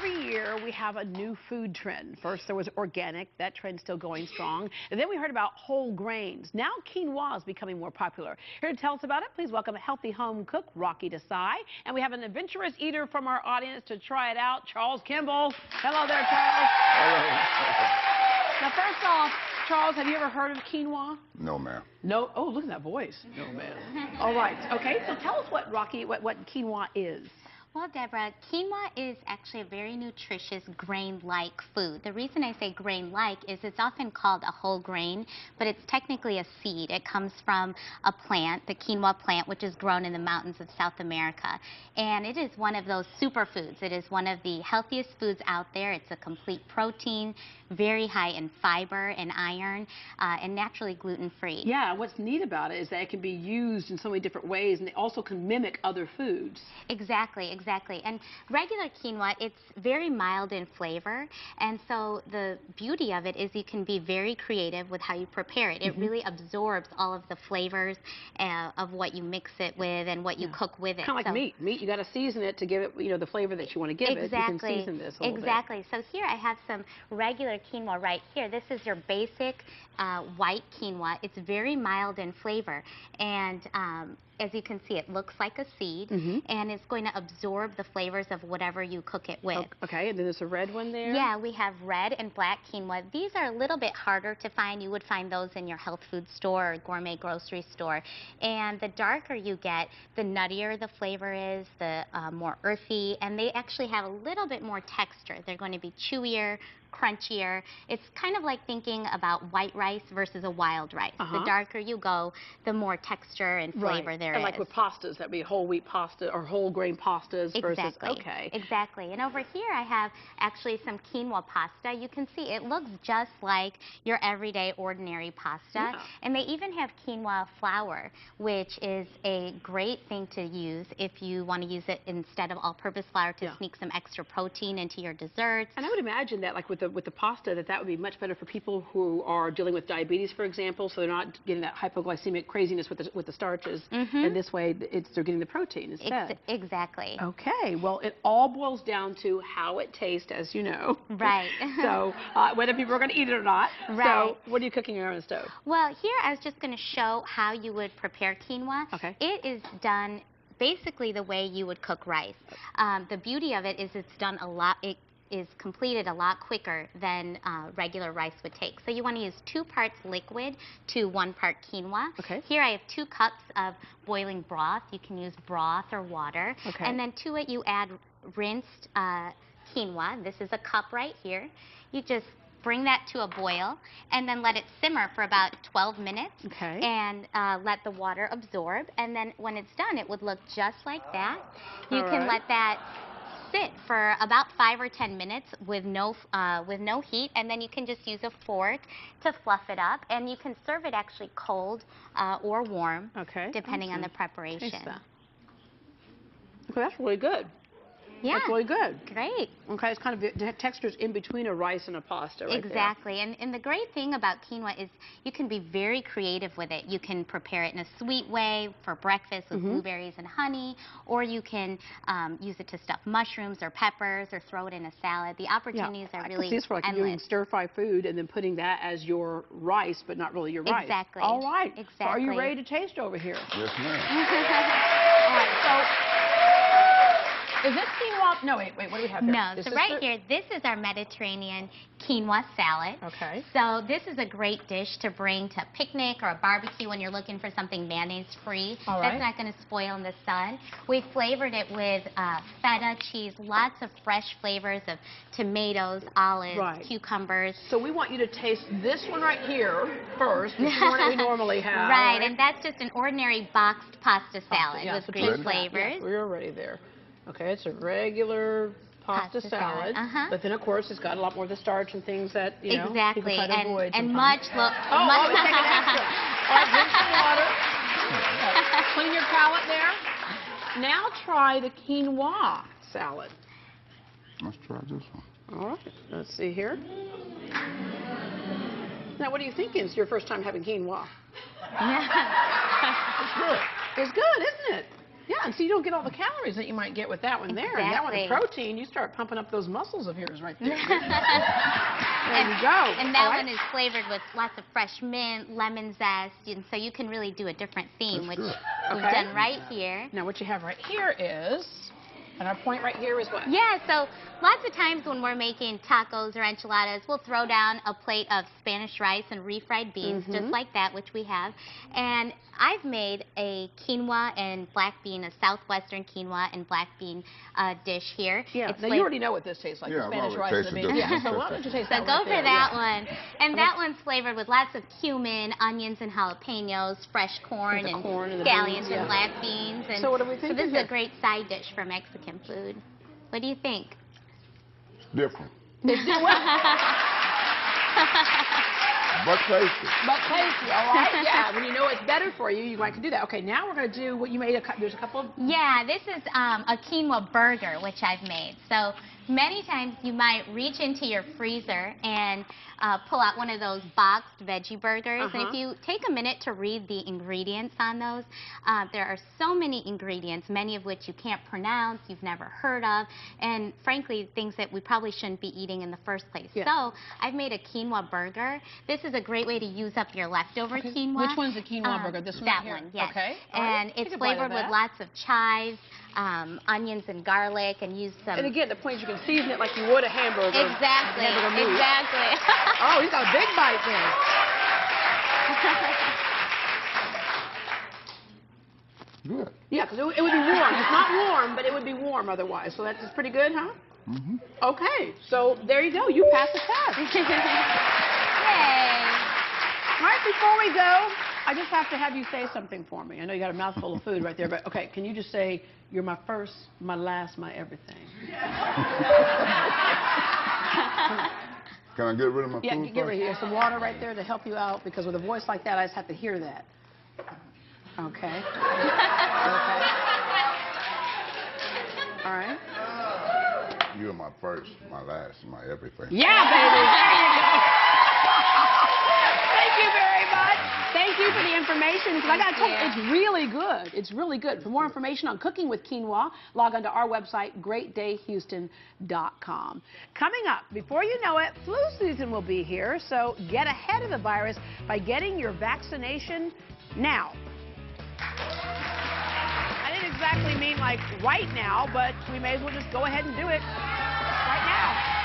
every year we have a new food trend. First there was organic, that trend's still going strong. And then we heard about whole grains. Now quinoa is becoming more popular. Here to tell us about it, please welcome a healthy home cook, Rakhi. And we have an adventurous eater from our audience to try it out, Charles Kimball. Hello there, Charles. Hello. Now first off, Charles, have you ever heard of quinoa? No, ma'am. No? Oh, look at that voice. No, ma'am. All right. Okay, so tell us what, Rakhi, what quinoa is. Well, Deborah, quinoa is actually a very nutritious grain-like food. The reason I say grain-like is it's often called a whole grain, but it's technically a seed. It comes from a plant, the quinoa plant, which is grown in the mountains of South America. And it is one of those superfoods. It is one of the healthiest foods out there. It's a complete protein, very high in fiber and iron, and naturally gluten-free. Yeah, what's neat about it is that it can be used in so many different ways, and it also can mimic other foods. Exactly. And regular quinoa, it's very mild in flavor, and so the beauty of it is you can be very creative with how you prepare it. It really absorbs all of the flavors of what you mix it with and what you cook with it. Kind of like meat. Meat, you got to season it to give it, the flavor that you want to give it. You can season this a little bit. So here I have some regular quinoa right here. This is your basic white quinoa. It's very mild in flavor, and as you can see, it looks like a seed, and it's going to absorb the flavors of whatever you cook it with. Okay, and then there's a red one there? Yeah, we have red and black quinoa. These are a little bit harder to find. You would find those in your health food store or gourmet grocery store. And the darker you get, the nuttier the flavor is, the more earthy, and they actually have a little bit more texture. They're going to be chewier, crunchier. It's kind of like thinking about white rice versus a wild rice. The darker you go, the more texture and flavor there is. And like with pastas, that'd be whole wheat pasta or whole grain pastas versus, Exactly. And over here I have actually some quinoa pasta. You can see it looks just like your everyday ordinary pasta. And they even have quinoa flour, which is a great thing to use if you want to use it instead of all-purpose flour to sneak some extra protein into your desserts. And I would imagine that, like with the pasta, that would be much better for people who are dealing with diabetes, for example, so they're not getting that hypoglycemic craziness with the starches. And this way, they're getting the protein instead. Exactly. Okay. Well, it all boils down to how it tastes, as you know. Right. So whether people are going to eat it or not. Right. So what are you cooking here on the stove? Well, here I was just going to show how you would prepare quinoa. Okay. It is done basically the way you would cook rice. The beauty of it is it's done a lot. It is completed a lot quicker than regular rice would take. So you want to use 2 parts liquid to 1 part quinoa. Okay. Here I have 2 cups of boiling broth. You can use broth or water. Okay. And then to it you add rinsed quinoa. This is a cup right here. You just bring that to a boil and then let it simmer for about 12 minutes. Okay. And let the water absorb. And then when it's done, it would look just like that. You can let that sit for about 5 or 10 minutes with no heat, and then you can just use a fork to fluff it up, and you can serve it actually cold or warm, depending on the preparation. Okay, that's really good. Yeah. That's really good. Great. Okay, it's kind of the texture's in between a rice and a pasta right Exactly. There. And the great thing about quinoa is you can be very creative with it. You can prepare it in a sweet way for breakfast with blueberries and honey, or you can use it to stuff mushrooms or peppers or throw it in a salad. The opportunities are really endless. For like doing stir-fry food and then putting that as your rice, but not really your rice. Exactly. All right. Exactly. So are you ready to taste over here? Yes, ma'am. All right, so is this quinoa? No, wait, what do we have here? No, so right here, this is our Mediterranean quinoa salad. Okay. So this is a great dish to bring to a picnic or a barbecue when you're looking for something mayonnaise-free. All right. That's not going to spoil in the sun. We flavored it with feta cheese, lots of fresh flavors of tomatoes, olives, cucumbers. So we want you to taste this one right here first, which is the one that we normally have. Right, and that's just an ordinary boxed pasta salad with green flavors. Yeah, we're already there. Okay, it's a regular pasta salad, but then of course it's got a lot more of the starch and things that people try to avoid. And much take an extra. All right, drink some water. Clean your palate there. Now try the quinoa salad. Let's try this one. All right, let's see here. Now, what are you thinking? It's your first time having quinoa. It's good. It's good, isn't it? Yeah, and so you don't get all the calories that you might get with that one there. And that one is protein. You start pumping up those muscles of yours right there. There you go. And that one is flavored with lots of fresh mint, lemon zest, and so you can really do a different theme, which we've done right here. Now what you have right here is, and our point right here is what? Yeah, so lots of times when we're making tacos or enchiladas, we'll throw down a plate of Spanish rice and refried beans, just like that, which we have. And I've made a quinoa and black bean, a southwestern quinoa and black bean dish here. Yeah, now you already know what this tastes like, the Spanish rice and the beans. Yeah, so why don't you taste that go for that one. And that one's flavored with lots of cumin, onions and jalapenos, fresh corn and scallions and black beans. And so what do we think? So this is a great side dish for Mexican food. What do you think? Different. It's different. But tasty. But tasty, all right? Yeah, when you know it's better for you, you might can do that. Okay, now we're going to do what you made. There's a couple of... Yeah, this is a quinoa burger, which I've made. So many times you might reach into your freezer and pull out one of those boxed veggie burgers. And if you take a minute to read the ingredients on those, there are so many ingredients, many of which you can't pronounce, you've never heard of, and frankly, things that we probably shouldn't be eating in the first place. Yeah. So I've made a quinoa burger. This is a great way to use up your leftover quinoa. Which one's the quinoa burger? This one that here? One, yes. Okay. And it's flavored with lots of chives, onions and garlic, and use some... And again, the point is you can season it like you would a hamburger. Exactly. Exactly. Oh, he's got a big bite there. Good. Yeah, because it would be warm. It's not warm, but it would be warm otherwise. So that's pretty good, huh? Mm-hmm. Okay, so there you go. You passed the test. Yay. All right, before we go, I just have to have you say something for me. I know you got a mouthful of food right there, but okay, can you just say, you're my first, my last, my everything? Can I get rid of my food? Yeah, get rid of it. There's some water right there to help you out, because with a voice like that, I just have to hear that. Okay. Okay. All right. You're my first, my last, my everything. Yeah, baby. There you go. Thank you very much. Thank you for the information. Because I got to tell you, it's really good. It's really good. For more information on cooking with quinoa, log on to our website, greatdayhouston.com. Coming up, before you know it, flu season will be here. So get ahead of the virus by getting your vaccination now. I didn't exactly mean like right now, but we may as well just go ahead and do it right now.